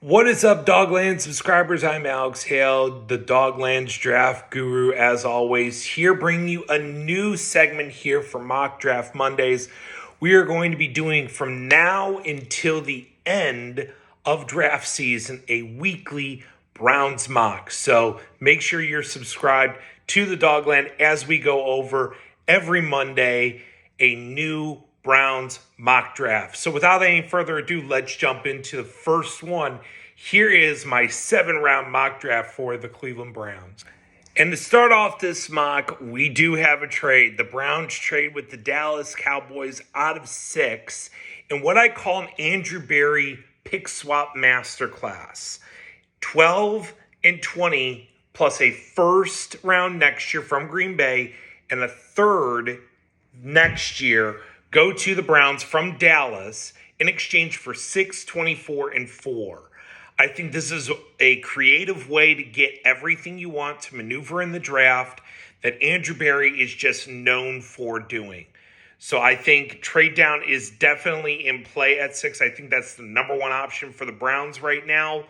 What is up, Dawgland subscribers? I'm Hale, the Dawgland's draft guru, as always, here bringing you a new segment here for Mock Draft Mondays. We are going to be doing from now until the end of draft season a weekly Browns mock. So make sure you're subscribed to the Dawgland as we go over every Monday a new Browns mock draft. So without any further ado, let's jump into the first one. Here is my 7-round mock draft for the Cleveland Browns. And to start off this mock, we do have a trade. The Browns trade with the Dallas Cowboys out of 6 in what I call an Andrew Berry pick swap masterclass. 12 and 20 plus a first round next year from Green Bay and a third next year go to the Browns from Dallas in exchange for 6, 24, and 4. I think this is a creative way to get everything you want to maneuver in the draft that Andrew Berry is just known for doing. So I think trade down is definitely in play at 6. I think that's the number one option for the Browns right now.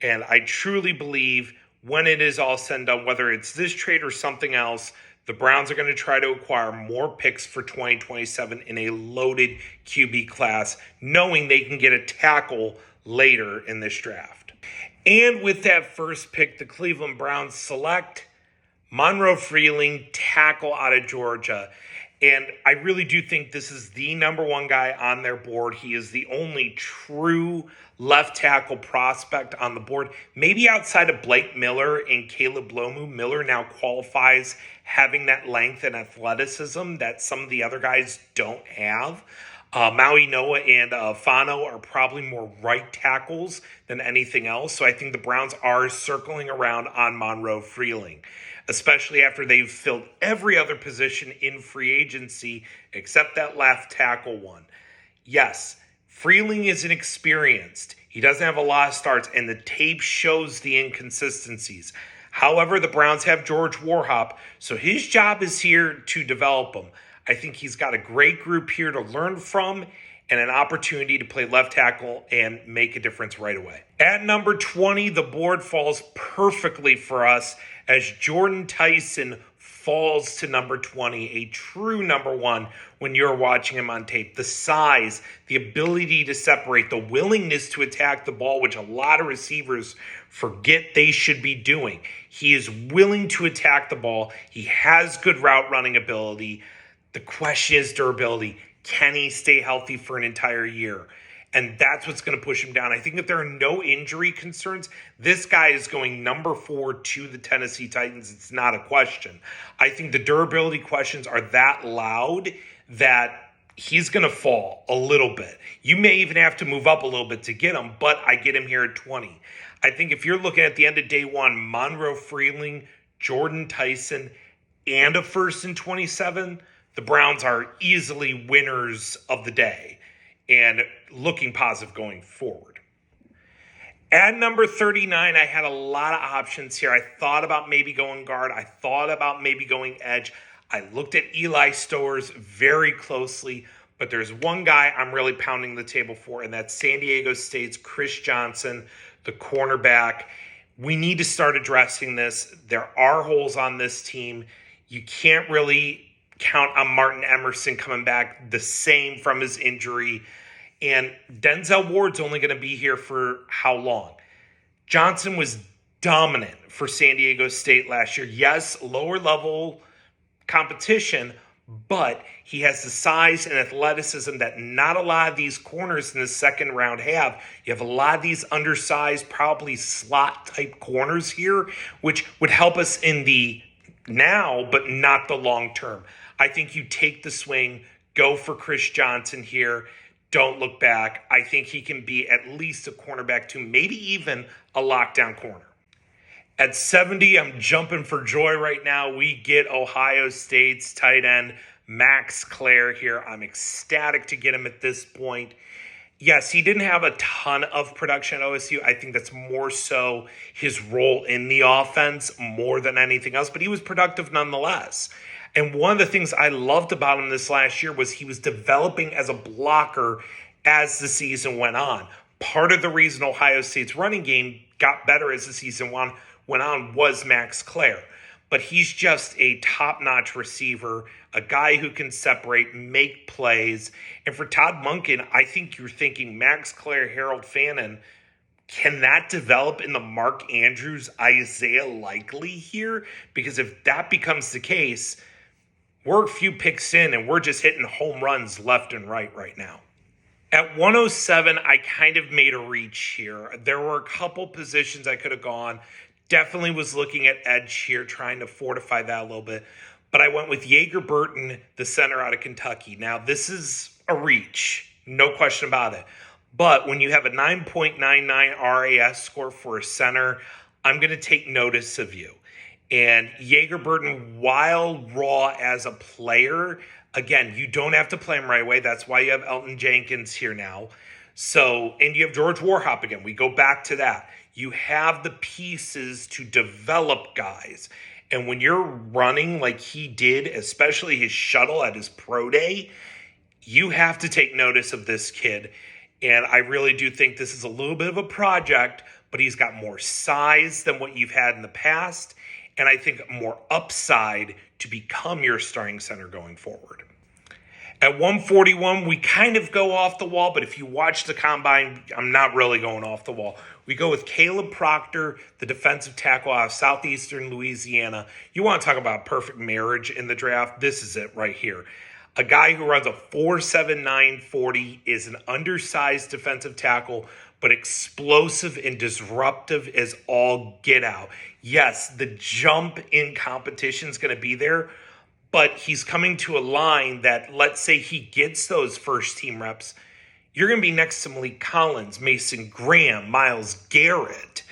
And I truly believe when it is all said and done, whether it's this trade or something else, the Browns are going to try to acquire more picks for 2027 in a loaded QB class, knowing they can get a tackle later in this draft. And with that first pick, the Cleveland Browns select Monroe Freeling, tackle out of Georgia. And I really do think this is the number one guy on their board. He is the only true left tackle prospect on the board. Maybe outside of Blake Miller and Caleb Lomu. Miller now qualifies having that length and athleticism that some of the other guys don't have. Maui Noah and Fano are probably more right tackles than anything else. So I think the Browns are circling around on Monroe Freeling, especially after they've filled every other position in free agency except that left tackle one. Yes, Freeling is inexperienced. He doesn't have a lot of starts, and the tape shows the inconsistencies. However, the Browns have George Warhop, so his job is here to develop him. I think he's got a great group here to learn from and an opportunity to play left tackle and make a difference right away. At number 20, the board falls perfectly for us as Jordan Tyson falls to number 20, a true number one when you're watching him on tape. The size, the ability to separate, the willingness to attack the ball, which a lot of receivers forget they should be doing. He is willing to attack the ball. He has good route running ability. The question is durability. Can he stay healthy for an entire year? And that's what's going to push him down. I think if there are no injury concerns, this guy is going number 4 to the Tennessee Titans. It's not a question. I think the durability questions are that loud that he's going to fall a little bit. You may even have to move up a little bit to get him, but I get him here at 20. I think if you're looking at the end of day one, Monroe Freeling, Jordan Tyson, and a first in 27, the Browns are easily winners of the day and looking positive going forward. At number 39, I had a lot of options here. I thought about maybe going guard. I thought about maybe going edge. I looked at Eli Stowers very closely, but there's one guy I'm really pounding the table for, and that's San Diego State's Chris Johnson, the cornerback. We need to start addressing this. There are holes on this team. You can't really count on Martin Emerson coming back the same from his injury. And Denzel Ward's only going to be here for how long? Johnson was dominant for San Diego State last year. Yes, lower level competition, but he has the size and athleticism that not a lot of these corners in the second round have. You have a lot of these undersized, probably slot type corners here, which would help us in the now, but not the long term. I think you take the swing, go for Chris Johnson here. Don't look back. I think he can be at least a cornerback too, maybe even a lockdown corner. At 70, I'm jumping for joy right now. We get Ohio State's tight end, Max Clare here. I'm ecstatic to get him at this point. Yes, he didn't have a ton of production at OSU. I think that's more so his role in the offense more than anything else, but he was productive nonetheless. And one of the things I loved about him this last year was he was developing as a blocker as the season went on. Part of the reason Ohio State's running game got better as the season went on was Max Clare. But he's just a top-notch receiver, a guy who can separate, make plays. And for Todd Monken, I think you're thinking Max Clare, Harold Fannin. Can that develop in the Mark Andrews, Isaiah Likely here? Because if that becomes the case, we're a few picks in and we're just hitting home runs left and right now. At 107, I kind of made a reach here. There were a couple positions I could have gone. Definitely was looking at edge here, trying to fortify that a little bit. But I went with Yeager Burton, the center out of Kentucky. Now, this is a reach, no question about it. But when you have a 9.99 RAS score for a center, I'm going to take notice of you. And Yeager Burton, while raw as a player, again, you don't have to play him right away. That's why you have Elton Jenkins here now. So, and you have George Warhop again. We go back to that. You have the pieces to develop guys. And when you're running like he did, especially his shuttle at his pro day, you have to take notice of this kid. And I really do think this is a little bit of a project, but he's got more size than what you've had in the past. And I think more upside to become your starting center going forward. At 141, we kind of go off the wall, but if you watch the combine, I'm not really going off the wall. We go with Caleb Proctor, the defensive tackle out of southeastern Louisiana. You want to talk about perfect marriage in the draft? This is it right here. A guy who runs a 4.79 40, is an undersized defensive tackle, but explosive and disruptive as all get out. Yes, the jump in competition is going to be there, but he's coming to a line that, let's say he gets those first team reps, you're going to be next to Malik Collins, Mason Graham, Myles Garrett.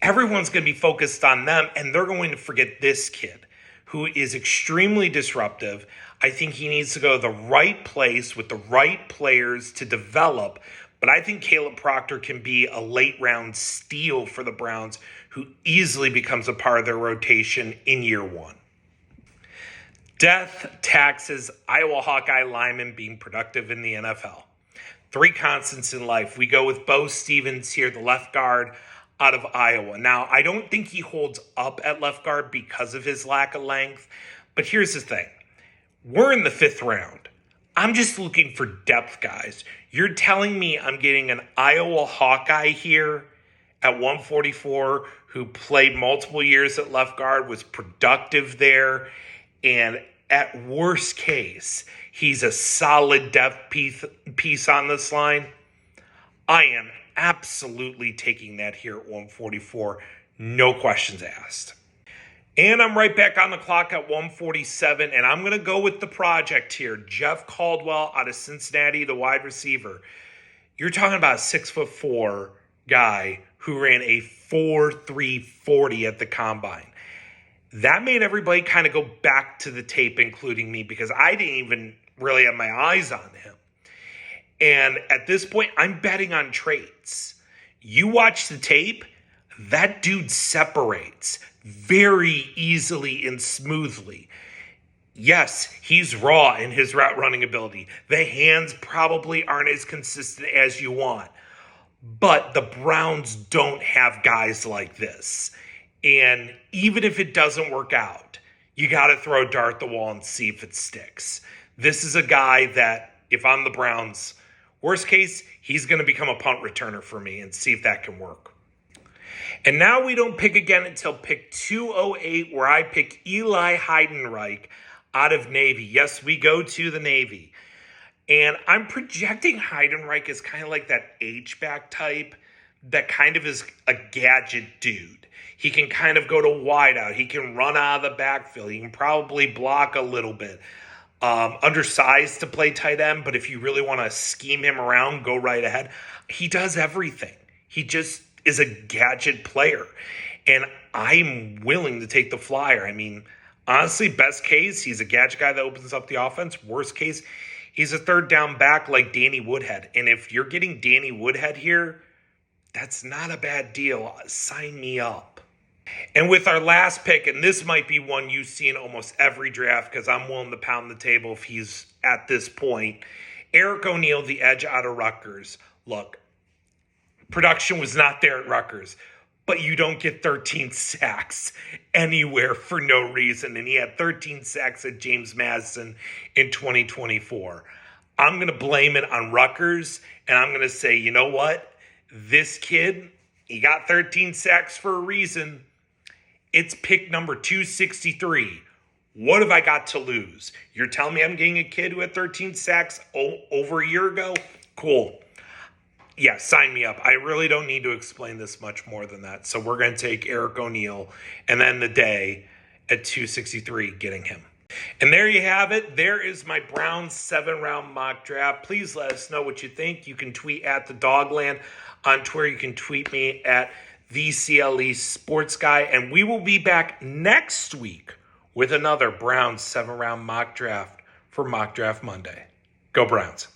Everyone's going to be focused on them, and they're going to forget this kid who is extremely disruptive. I think he needs to go to the right place with the right players to develop. But I think Caleb Proctor can be a late round steal for the Browns, who easily becomes a part of their rotation in year one. Death, taxes, Iowa Hawkeye lineman being productive in the NFL. Three constants in life. We go with Bo Stevens here, the left guard out of Iowa. Now, I don't think he holds up at left guard because of his lack of length. But here's the thing. We're in the 5th round. I'm just looking for depth, guys. You're telling me I'm getting an Iowa Hawkeye here at 144 who played multiple years at left guard, was productive there, and at worst case, he's a solid depth piece on this line. I am absolutely taking that here at 144. No questions asked. And I'm right back on the clock at 147, and I'm going to go with the project here. Jeff Caldwell out of Cincinnati, the wide receiver. You're talking about a 6'4" guy who ran a 4.3 40 at the combine. That made everybody kind of go back to the tape, including me, because I didn't even really have my eyes on him. And at this point, I'm betting on traits. You watch the tape, that dude separates very easily and smoothly. Yes, he's raw in his route running ability. The hands probably aren't as consistent as you want. But the Browns don't have guys like this. And even if it doesn't work out, you got to throw a dart at the wall and see if it sticks. This is a guy that, if I'm the Browns, worst case, he's going to become a punt returner for me and see if that can work. And now we don't pick again until pick 208, where I pick Eli Heidenreich out of Navy. Yes, we go to the Navy. And I'm projecting Heidenreich as kind of like that H-back type that kind of is a gadget dude. He can kind of go to wide out. He can run out of the backfield. He can probably block a little bit. Undersized to play tight end, but if you really want to scheme him around, go right ahead. He does everything. He just is a gadget player. And I'm willing to take the flyer. I mean, honestly, best case, he's a gadget guy that opens up the offense. Worst case, he's a third down back like Danny Woodhead. And if you're getting Danny Woodhead here, that's not a bad deal. Sign me up. And with our last pick, and this might be one you see in almost every draft because I'm willing to pound the table if he's at this point, Eric O'Neal, the edge out of Rutgers. Look, Production was not there at Rutgers, but you don't get 13 sacks anywhere for no reason. And he had 13 sacks at James Madison in 2024. I'm going to blame it on Rutgers, and I'm going to say, you know what? This kid, he got 13 sacks for a reason. It's pick number 263. What have I got to lose? You're telling me I'm getting a kid who had 13 sacks over a year ago? Cool. Yeah, sign me up. I really don't need to explain this much more than that. So we're going to take Eric O'Neill and then the day at 263 getting him. And there you have it. There is my Browns 7-round mock draft. Please let us know what you think. You can tweet at the Dawgland on Twitter. You can tweet me at the CLE Sports Guy. And we will be back next week with another Browns 7-round mock draft for Mock Draft Monday. Go Browns.